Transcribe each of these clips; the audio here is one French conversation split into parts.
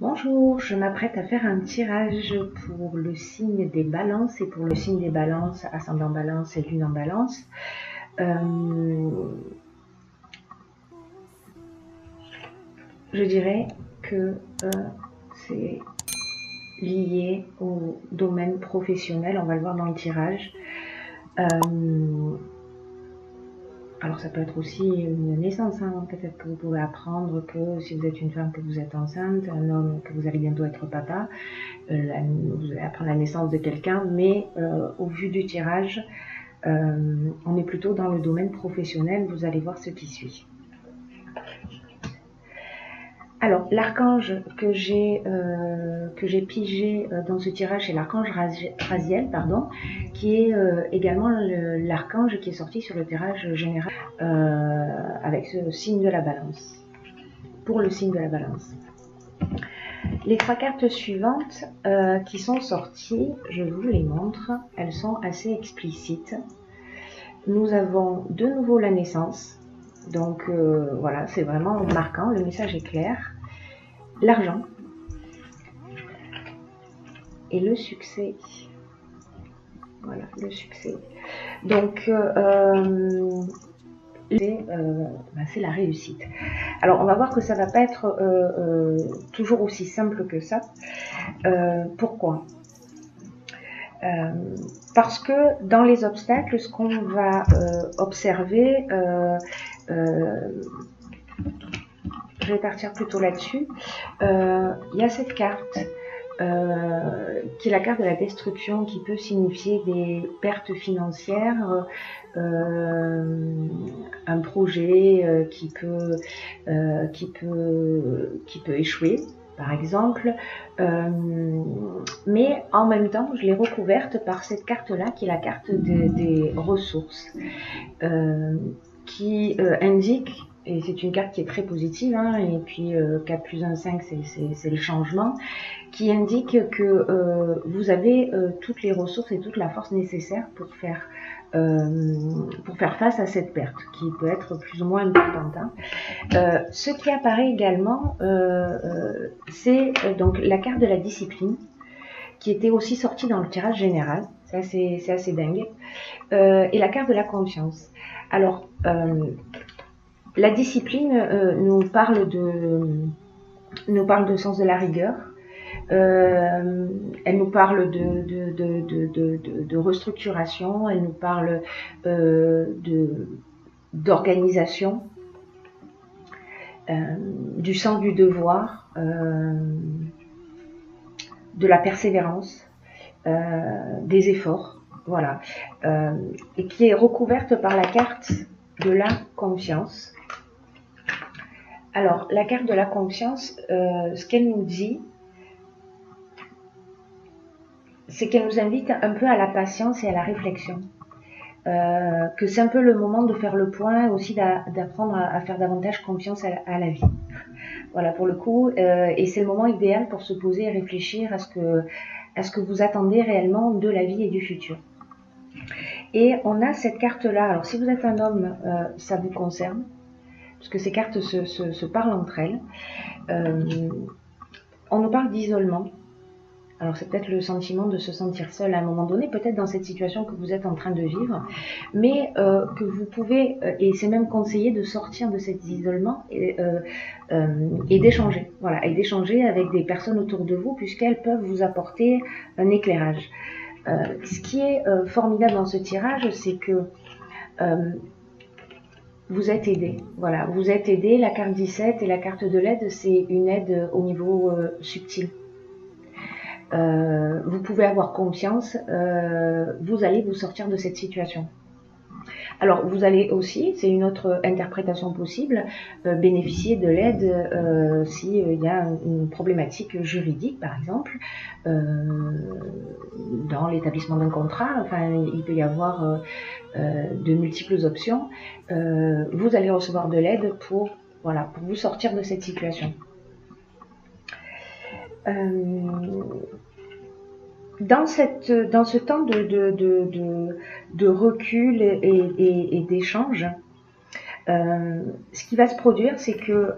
Bonjour, je m'apprête à faire un tirage pour le signe des balances et pour le signe des balances, ascendant balance et lune en balance. Je dirais que c'est lié au domaine professionnel, on va le voir dans le tirage. Alors ça peut être aussi une naissance, hein. Peut-être que vous pouvez apprendre que si vous êtes une femme que vous êtes enceinte, un homme que vous allez bientôt être papa, vous allez apprendre la naissance de quelqu'un, mais au vu du tirage, on est plutôt dans le domaine professionnel, vous allez voir ce qui suit. Alors, l'archange que j'ai pigé dans ce tirage, c'est l'archange Raziel, qui est également l'archange qui est sorti sur le tirage général avec ce signe de la balance, pour le signe de la balance. Les trois cartes suivantes qui sont sorties, je vous les montre, elles sont assez explicites. Nous avons de nouveau la naissance, donc voilà, c'est vraiment marquant, le message est clair. L'argent et le succès. Voilà, le succès. Donc, c'est la réussite. Alors, on va voir que ça va pas être toujours aussi simple que ça. Pourquoi ? Parce que dans les obstacles, ce qu'on va observer, je vais partir plutôt là-dessus. Il y a cette carte qui est la carte de la destruction, qui peut signifier des pertes financières, un projet qui peut échouer, par exemple. Mais en même temps, je l'ai recouverte par cette carte-là, qui est la carte des ressources, qui indique, et c'est une carte qui est très positive, hein, et puis 4 plus 1, 5, c'est le changement, qui indique que vous avez toutes les ressources et toute la force nécessaire pour faire face à cette perte, qui peut être plus ou moins importante. Hein. Ce qui apparaît également, c'est donc la carte de la discipline, qui était aussi sortie dans le tirage général, c'est assez dingue, et la carte de la confiance. Alors, la discipline nous parle de sens de la rigueur. Elle nous parle de restructuration, elle nous parle d'organisation, du sens du devoir, de la persévérance, des efforts, voilà, et qui est recouverte par la carte de la confiance. Alors, la carte de la confiance, ce qu'elle nous dit, c'est qu'elle nous invite un peu à la patience et à la réflexion. Que c'est un peu le moment de faire le point, aussi d'apprendre à faire davantage confiance à la vie. Voilà, pour le coup, et c'est le moment idéal pour se poser et réfléchir à ce que vous attendez réellement de la vie et du futur. Et on a cette carte-là, alors si vous êtes un homme, ça vous concerne, parce que ces cartes se parlent entre elles. On nous parle d'isolement. Alors c'est peut-être le sentiment de se sentir seul à un moment donné, peut-être dans cette situation que vous êtes en train de vivre, mais que vous pouvez, et c'est même conseillé de sortir de cet isolement et d'échanger, voilà, et d'échanger avec des personnes autour de vous, puisqu'elles peuvent vous apporter un éclairage. Ce qui est formidable dans ce tirage, c'est que vous êtes aidé, voilà, vous êtes aidé. La carte 17 et la carte de l'aide, c'est une aide au niveau subtil. Vous pouvez avoir confiance, vous allez vous sortir de cette situation. Alors vous allez aussi, c'est une autre interprétation possible, bénéficier de l'aide s'il y a une problématique juridique, par exemple, dans l'établissement d'un contrat. Enfin, il peut y avoir de multiples options. Vous allez recevoir de l'aide pour vous sortir de cette situation. Dans ce temps de recul et d'échange, ce qui va se produire, c'est que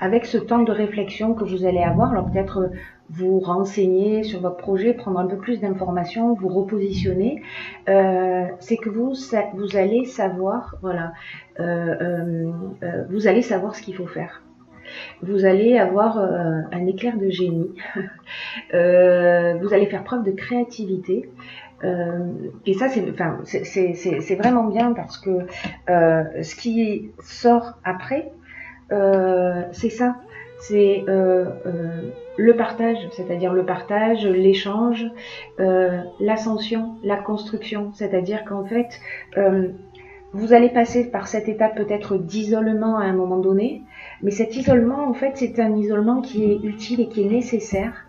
avec ce temps de réflexion que vous allez avoir, alors peut-être vous renseigner sur votre projet, prendre un peu plus d'informations, vous repositionner, c'est que vous allez savoir, voilà, vous allez savoir ce qu'il faut faire. Vous allez avoir un éclair de génie, vous allez faire preuve de créativité. Et ça, c'est vraiment bien parce que ce qui sort après, c'est ça, c'est le partage, c'est-à-dire le partage, l'échange, l'ascension, la construction, c'est-à-dire qu'en fait, vous allez passer par cette étape peut-être d'isolement à un moment donné, mais cet isolement, en fait, c'est un isolement qui est utile et qui est nécessaire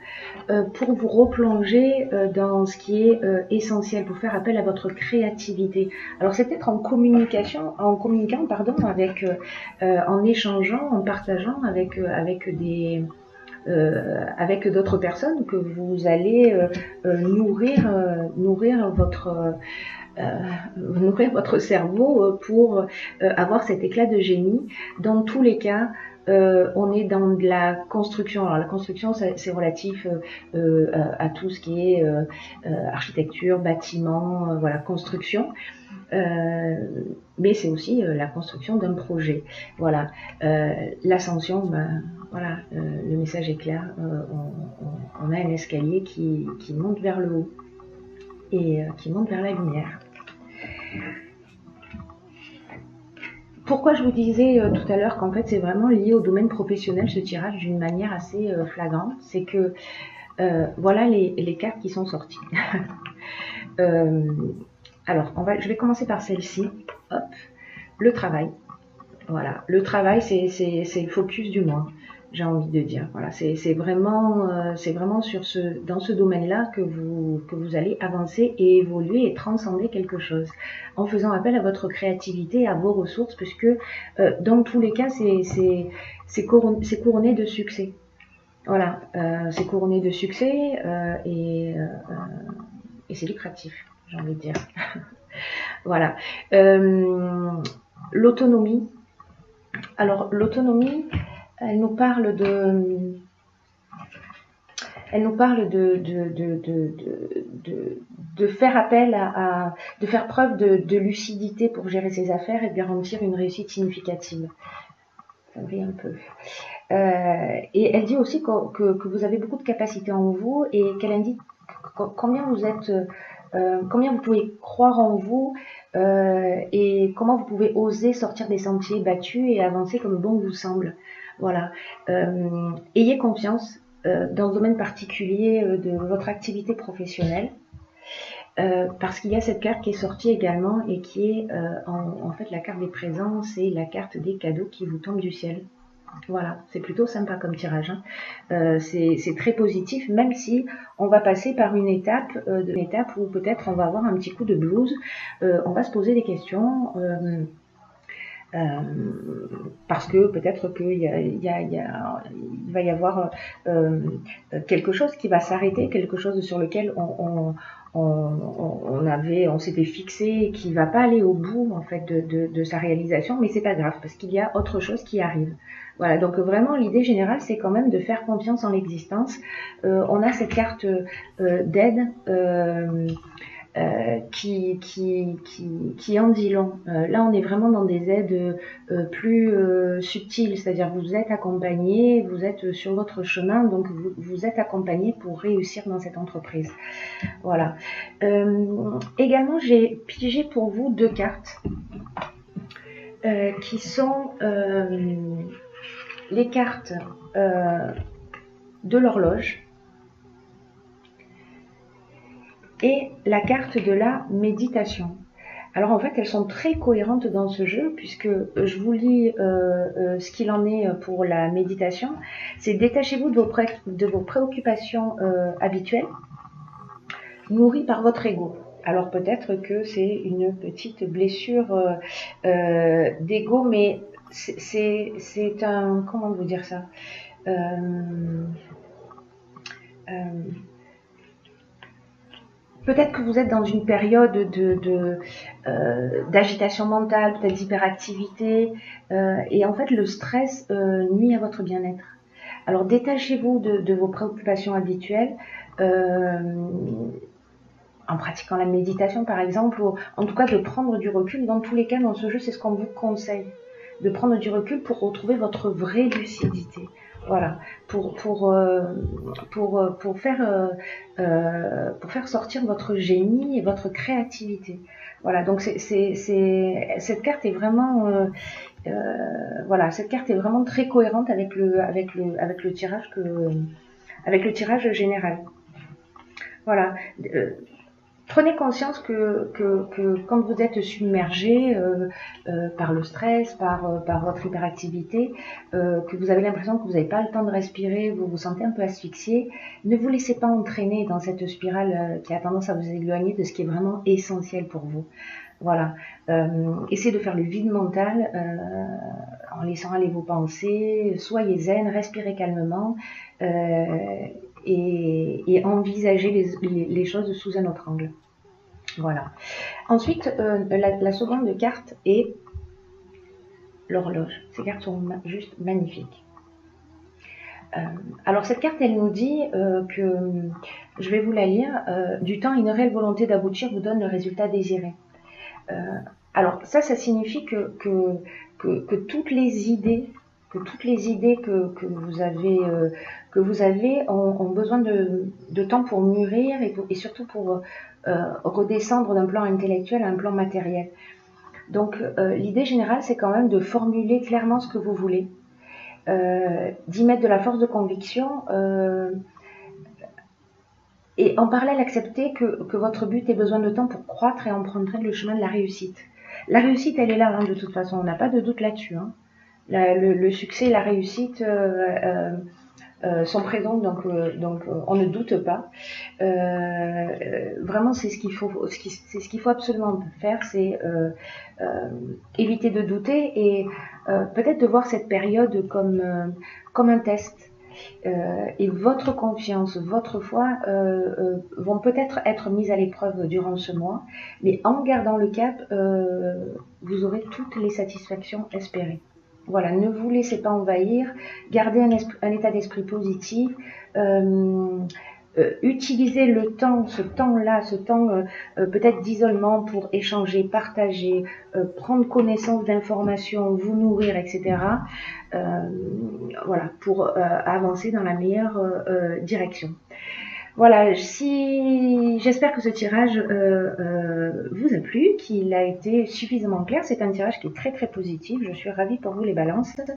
pour vous replonger dans ce qui est essentiel, pour faire appel à votre créativité. Alors c'est peut-être en communiquant, avec, en échangeant, en partageant avec d'autres personnes que vous allez nourrir votre cerveau pour avoir cet éclat de génie. Dans tous les cas, on est dans de la construction. Alors la construction, c'est relatif à tout ce qui est architecture, bâtiment, voilà, construction. Mais c'est aussi la construction d'un projet. Voilà, l'ascension, voilà, le message est clair. On a un escalier qui monte vers le haut et qui monte vers la lumière. Pourquoi je vous disais tout à l'heure qu'en fait c'est vraiment lié au domaine professionnel ce tirage d'une manière assez flagrante, c'est que voilà les cartes qui sont sorties. Alors je vais commencer par celle-ci. Hop, le travail. Voilà, le travail c'est le focus du mois, j'ai envie de dire. Voilà, c'est vraiment dans ce domaine-là que vous allez avancer et évoluer et transcender quelque chose en faisant appel à votre créativité, à vos ressources, puisque dans tous les cas c'est couronné de succès. Voilà, c'est couronné de succès et c'est lucratif, j'ai envie de dire. Voilà, l'autonomie. Alors l'autonomie, elle nous parle de faire appel de faire preuve de lucidité pour gérer ses affaires et de garantir une réussite significative. Ça brille un peu. Et elle dit aussi que vous avez beaucoup de capacités en vous et qu'elle indique combien vous pouvez croire en vous et comment vous pouvez oser sortir des sentiers battus et avancer comme bon vous semble. Voilà. Ayez confiance dans le domaine particulier de votre activité professionnelle parce qu'il y a cette carte qui est sortie également et qui est en fait la carte des présents, c'est la carte des cadeaux qui vous tombent du ciel. Voilà, c'est plutôt sympa comme tirage. Hein. C'est très positif, même si on va passer par une étape où peut-être on va avoir un petit coup de blues. On va se poser des questions parce que peut-être qu'il va y avoir quelque chose qui va s'arrêter, quelque chose sur lequel on s'était fixé et qui va pas aller au bout en fait de sa réalisation, mais c'est pas grave parce qu'il y a autre chose qui arrive. Voilà, donc vraiment l'idée générale c'est quand même de faire confiance en l'existence. On a cette carte d'aide qui en dit long. Là on est vraiment dans des aides plus subtiles, c'est-à-dire vous êtes accompagné, vous êtes sur votre chemin, donc vous êtes accompagné pour réussir dans cette entreprise. Voilà. Également j'ai pigé pour vous deux cartes qui sont les cartes de l'horloge et la carte de la méditation. Alors en fait elles sont très cohérentes dans ce jeu puisque je vous lis ce qu'il en est pour la méditation. C'est détachez-vous de vos préoccupations habituelles nourries par votre ego. Alors peut-être que c'est une petite blessure d'ego, mais c'est un... Comment vous dire ça Peut-être que vous êtes dans une période d'agitation mentale, peut-être d'hyperactivité, et en fait le stress nuit à votre bien-être. Alors détachez-vous de vos préoccupations habituelles en pratiquant la méditation par exemple, ou en tout cas de prendre du recul. Dans tous les cas, dans ce jeu, c'est ce qu'on vous conseille, de prendre du recul pour retrouver votre vraie lucidité. Voilà, pour faire sortir votre génie et votre créativité. Voilà, donc cette carte est vraiment voilà, cette carte est vraiment très cohérente avec le tirage général. Voilà. Prenez conscience que quand vous êtes submergé par le stress, par votre hyperactivité, que vous avez l'impression que vous n'avez pas le temps de respirer, vous vous sentez un peu asphyxié, ne vous laissez pas entraîner dans cette spirale qui a tendance à vous éloigner de ce qui est vraiment essentiel pour vous. Voilà. Essayez de faire le vide mental en laissant aller vos pensées, soyez zen, respirez calmement et envisagez les choses sous un autre angle. Voilà. Ensuite, la seconde carte est l'horloge. Ces cartes sont juste magnifiques. Alors cette carte, elle nous dit que, je vais vous la lire, du temps, une réelle volonté d'aboutir vous donne le résultat désiré. Alors ça signifie que toutes les idées que vous avez ont besoin de temps pour mûrir et surtout pour redescendre d'un plan intellectuel à un plan matériel. Donc l'idée générale, c'est quand même de formuler clairement ce que vous voulez, d'y mettre de la force de conviction et en parallèle accepter que votre but ait besoin de temps pour croître et emprunter le chemin de la réussite. La réussite, elle est là, hein, de toute façon, on n'a pas de doute là-dessus. Hein. Le succès et la réussite sont présents, donc on ne doute pas. Vraiment, c'est ce qu'il faut absolument faire, c'est éviter de douter et peut-être de voir cette période comme un test. Et votre confiance, votre foi vont peut-être être mises à l'épreuve durant ce mois, mais en gardant le cap, vous aurez toutes les satisfactions espérées. Voilà, ne vous laissez pas envahir, gardez un état d'esprit positif, utilisez le temps, ce temps-là, ce temps peut-être d'isolement pour échanger, partager, prendre connaissance d'informations, vous nourrir, etc. Voilà, pour avancer dans la meilleure direction. Voilà, j'espère que ce tirage vous a plu, qu'il a été suffisamment clair. C'est un tirage qui est très très positif. Je suis ravie pour vous les balances.